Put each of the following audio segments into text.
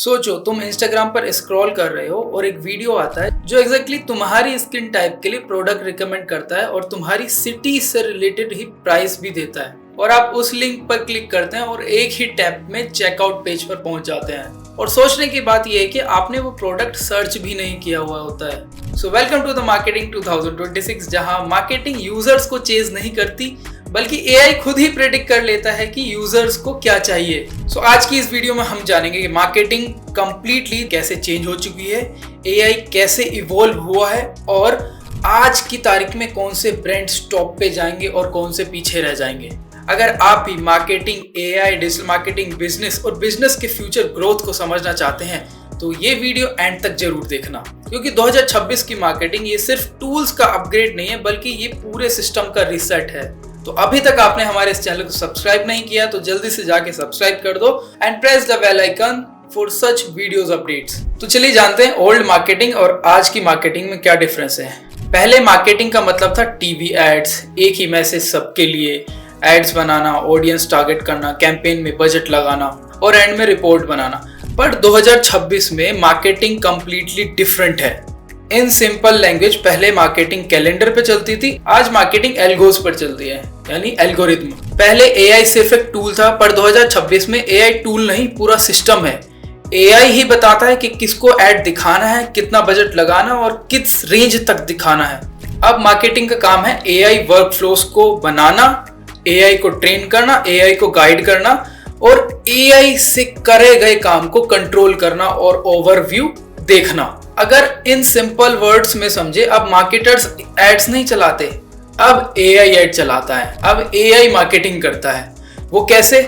सोचो तुम इंस्टाग्राम पर स्क्रॉल कर रहे हो और एक वीडियो आता है जो एग्जैक्टली तुम्हारी स्किन टाइप के लिए प्रोडक्ट रिकमेंड करता है और तुम्हारी सिटी से रिलेटेड ही प्राइस भी देता है, और आप उस लिंक पर क्लिक करते हैं और एक ही टैप में चेकआउट पेज पर पहुंच जाते हैं। और सोचने की बात यह है कि आपने वो प्रोडक्ट सर्च भी नहीं किया हुआ होता है। So welcome to the marketing 2026, जहां मार्केटिंग यूजर्स को चेज नहीं करती बल्कि एआई खुद ही प्रेडिक्ट कर लेता है कि यूजर्स को क्या चाहिए। सो आज की इस वीडियो में हम जानेंगे कि मार्केटिंग कंप्लीटली कैसे चेंज हो चुकी है, एआई कैसे इवॉल्व हुआ है और आज की तारीख में कौन से ब्रांड्स टॉप पे जाएंगे और कौन से पीछे रह जाएंगे। अगर आप भी marketing, AI, digital marketing, business और बिजनेस के फ्यूचर ग्रोथ को समझना चाहते हैं तो ये वीडियो एंड तक जरूर देखना, क्योंकि 2026 की मार्केटिंग ये सिर्फ टूल्स का अपग्रेड नहीं है बल्कि ये पूरे सिस्टम का रीसेट है। तो अभी तक आपने हमारे इस चैनल को सब्सक्राइब नहीं किया तो जल्दी से जाके सब्सक्राइब कर दो and press the bell icon for such videos updates. तो चलिए जानते हैं ओल्ड मार्केटिंग और आज की मार्केटिंग में क्या डिफरेंस है। पहले मार्केटिंग का मतलब था टीवी एड्स, एक ही मैसेज सबके लिए, एड्स बनाना, ऑडियंस टारगेट करना, कैंपेन में बजट लगाना और एंड में रिपोर्ट बनाना। पर 2026 में मार्केटिंग कंप्लीटली डिफरेंट है। इन सिंपल लैंग्वेज, पहले मार्केटिंग कैलेंडर पे चलती थी, आज मार्केटिंग एल्गोस पर चलती है, यानी एल्गोरिथम। पहले एआई सिर्फ एक टूल था, पर 2026 में एआई टूल नहीं पूरा सिस्टम है। एआई ही बताता है कि किसको ऐड दिखाना है, कितना बजट लगाना और किस रेंज तक दिखाना है। अब मार्केटिंग का काम है एआई वर्कफ्लोस को बनाना, एआई को ट्रेन करना, एआई को गाइड करना और एआई से करे गए काम को कंट्रोल करना और ओवरव्यू देखना। अगर इन सिंपल वर्ड्स में समझे, अब मार्केटर्स एड्स नहीं चलाते, अब एआई एड चलाता है, अब एआई मार्केटिंग करता है। वो कैसे?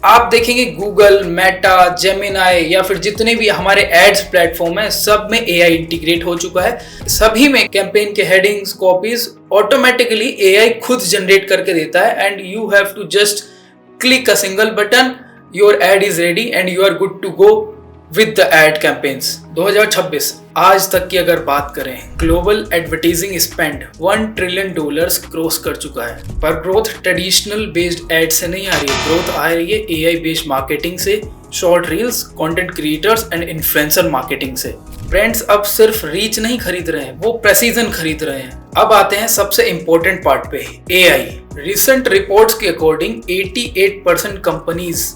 आप देखेंगे गूगल, मेटा, जेमिनाई या फिर जितने भी हमारे एड्स प्लेटफॉर्म है, सब में एआई इंटीग्रेट हो चुका है। सभी में कैंपेन के हेडिंग्स, कॉपीज ऑटोमेटिकली एआई खुद जनरेट करके देता है and you have to just click a single button, your ad is ready and you are good to go with the ad campaigns. 2026 आज तक की अगर बात करें, global advertising spend $1 trillion cross कर चुका है। पर ग्रोथ ट्रेडिशनल बेस्ड एड से नहीं आ रही है, ग्रोथ आ रही है एआई बेस्ड मार्केटिंग से, short reels, content creators and influencer marketing से। ब्रांड्स अब सिर्फ रीच नहीं खरीद रहे हैं, वो प्रेसिजन खरीद रहे हैं। अब आते हैं सबसे इंपॉर्टेंट पार्ट पे, एआई। रिसेंट रिपोर्ट्स के अकॉर्डिंग 88% कंपनीज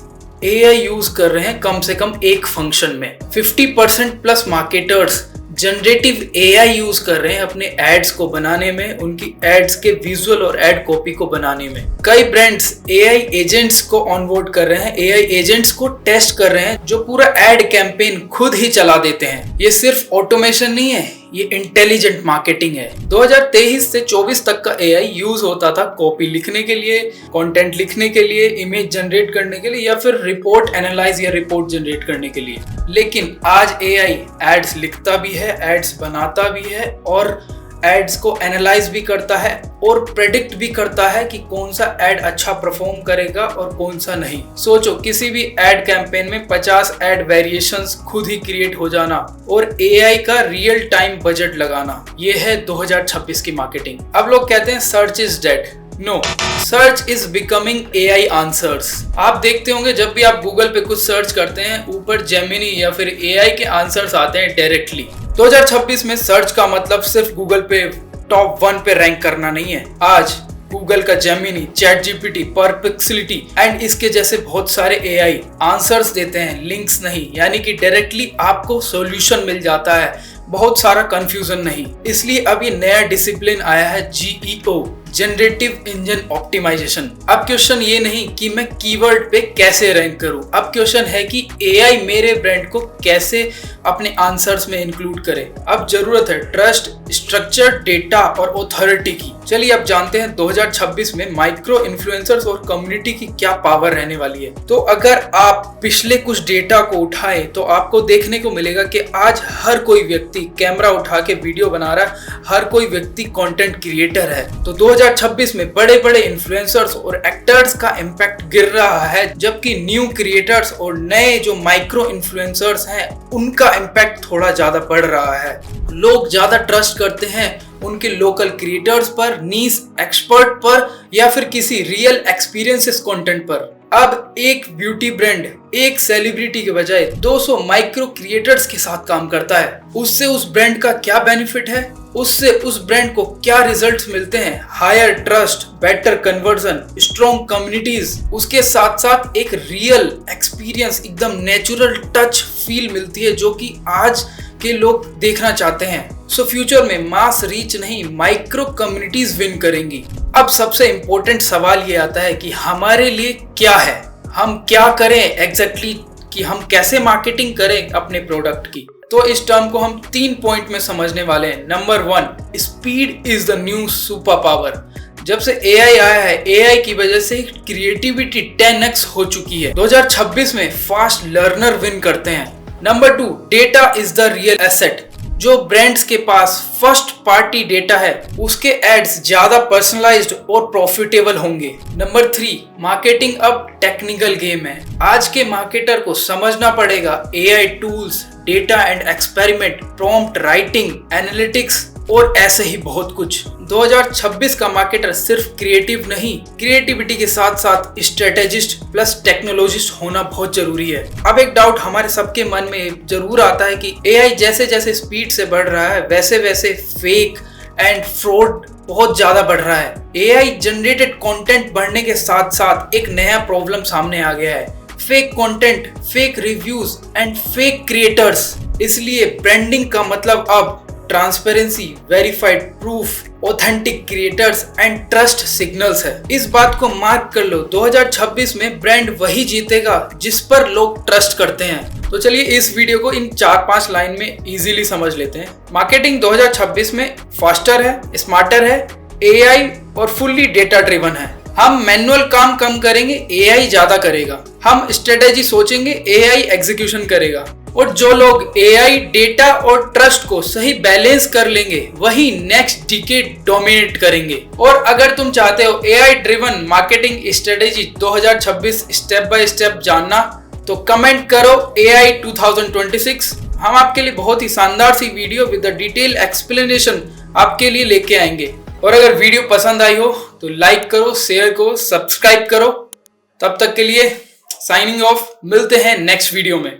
एआई यूज कर रहे हैं कम से कम एक फंक्शन में। 50% plus marketers generative AI use कर रहे हैं अपने एड्स को बनाने में, उनकी एड्स के विजुअल और एड कॉपी को बनाने में। कई ब्रांड्स एआई एजेंट्स को ऑनबोर्ड कर रहे हैं, एआई एजेंट्स को टेस्ट कर रहे हैं जो पूरा एड कैंपेन खुद ही चला देते हैं। ये सिर्फ ऑटोमेशन नहीं है, ये इंटेलिजेंट मार्केटिंग है। 2023 से 24 तक का एआई यूज होता था कॉपी लिखने के लिए, कंटेंट लिखने के लिए, इमेज जनरेट करने के लिए या फिर रिपोर्ट एनालाइज या रिपोर्ट जनरेट करने के लिए। लेकिन आज एआई एड्स लिखता भी है, एड्स बनाता भी है और एड्स को एनालाइज भी करता है और प्रेडिक्ट भी करता है कि कौन सा एड अच्छा परफॉर्म करेगा और कौन सा नहीं। सोचो किसी भी एड कैंपेन में 50 एड वेरिएशंस खुद ही क्रिएट हो जाना और एआई का रियल टाइम बजट लगाना, ये है 2026 की मार्केटिंग। अब लोग कहते हैं search is dead. No, search is becoming AI answers. आप देखते होंगे जब भी आप गूगल पे कुछ सर्च करते हैं, ऊपर जेमिनी या फिर एआई के आंसर्स आते हैं डायरेक्टली। 2026 में सर्च का मतलब सिर्फ गूगल पे टॉप 1 पे रैंक करना नहीं है। आज गूगल का Gemini, chat GPT, perplexity and इसके जैसे बहुत सारे एआई आंसर्स देते हैं, लिंक्स नहीं, यानी कि डायरेक्टली आपको सॉल्यूशन मिल जाता है, बहुत सारा कंफ्यूजन नहीं। इसलिए अब ये नया डिसिप्लिन आया है, जीईओ, जनरेटिव इंजन ऑप्टिमाइजेशन। अब क्वेश्चन ये नहीं कि मैं कीवर्ड पे कैसे रैंक करूं, अब क्वेश्चन है कि एआई मेरे ब्रांड को कैसे अपने आंसर्स में इंक्लूड करे। अब जरूरत है ट्रस्ट, स्ट्रक्चर, डेटा और ऑथोरिटी की। चलिए अब जानते हैं 2026 में माइक्रो इन्फ्लुएंसर्स और कम्युनिटी की क्या पावर रहने वाली है। तो अगर आप पिछले कुछ डेटा को उठाए तो आपको देखने को मिलेगा कि आज हर कोई व्यक्ति कैमरा उठा के वीडियो बना रहा है, हर कोई व्यक्ति कंटेंट क्रिएटर है। तो 2026 में बड़े बड़े इन्फ्लुएंसर्स और एक्टर्स का इम्पैक्ट गिर रहा है, जबकि न्यू क्रिएटर्स और नए जो माइक्रो इन्फ्लुएंसर्स हैं उनका इम्पैक्ट थोड़ा ज्यादा बढ़ रहा है। लोग ज्यादा ट्रस्ट करते हैं उनके लोकल क्रिएटर्स पर, नीश एक्सपर्ट पर या फिर किसी रियल एक्सपीरियंसेस कंटेंट पर। अब एक ब्यूटी ब्रांड एक सेलिब्रिटी के बजाय 200 माइक्रो क्रिएटर्स के साथ काम करता है। उससे उस ब्रांड का क्या बेनिफिट है, उससे उस ब्रांड को क्या रिजल्ट्स मिलते हैं, higher trust, better conversion, strong communities, उसके साथ साथ एक रियल एक्सपीरियंस, एकदम नेचुरल टच फील मिलती है जो कि आज के लोग देखना चाहते हैं। सो फ्यूचर में मास रीच नहीं, माइक्रो कम्युनिटीज विन करेंगी। अब सबसे इंपॉर्टेंट सवाल ये आता है कि हमारे लिए क्या है, हम क्या करें एग्जैक्टली, कि हम कैसे मार्केटिंग करें अपने प्रोडक्ट की। तो इस टर्म को हम 3 पॉइंट में समझने वाले हैं। Number 1, speed is the new super power. जब से AI आया है, AI की वजह से क्रिएटिविटी 10x हो चुकी है। 2026 में फास्ट लर्नर विन करते हैं। Number 2, data is the real asset. जो ब्रांड्स के पास फर्स्ट पार्टी डेटा है उसके एड्स ज्यादा पर्सनलाइज्ड और प्रॉफिटेबल होंगे। नंबर 3, मार्केटिंग अब टेक्निकल गेम है। आज के मार्केटर को समझना पड़ेगा AI tools, data and experiment, prompt writing, analytics और ऐसे ही बहुत कुछ। 2026 का मार्केटर सिर्फ क्रिएटिव नहीं, क्रिएटिविटी के साथ साथ स्ट्रेटेजिस्ट प्लस टेक्नोलॉजिस्ट होना बहुत जरूरी है। अब एक डाउट हमारे सबके मन में जरूर आता है कि AI जैसे जैसे स्पीड से बढ़ रहा है वैसे वैसे फेक एंड फ्रॉड बहुत ज्यादा बढ़ रहा है। AI जनरेटेड कंटेंट बढ़ने के साथ साथ एक नया प्रॉब्लम सामने आ गया है, fake content, fake reviews and fake creators. इसलिए ब्रांडिंग का मतलब अब transparency, verified proof, authentic creators and trust signals है। इस बात को मार्क कर लो, 2026 में ब्रांड वही जीतेगा जिस पर लोग ट्रस्ट करते हैं। तो चलिए इस वीडियो को इन 4-5 लाइन में इजीली समझ लेते हैं। मार्केटिंग 2026 में फास्टर है, स्मार्टर है, AI और फुल्ली डेटा ड्रिवन है। हम मैनुअल काम कम करेंगे, AI ज्यादा करेगा। हम स्ट्रेटेजी सोचेंगे, AI एग्जीक्यूशन करेगा। और जो लोग AI, डेटा और ट्रस्ट को सही बैलेंस कर लेंगे वही नेक्स्ट डिकेड डोमिनेट करेंगे। और अगर तुम चाहते हो AI driven marketing strategy 2026 step by step जानना तो कमेंट करो AI 2026। हम आपके लिए बहुत ही शानदार सी video with the detail explanation आपके लिए लेके आएंगे। और अगर वीडियो पसंद आई हो तो लाइक करो, शेयर करो, सब्सक्राइब करो। तब तक के लिए साइनिंग ऑफ, मिलते हैं नेक्स्ट वीडियो में।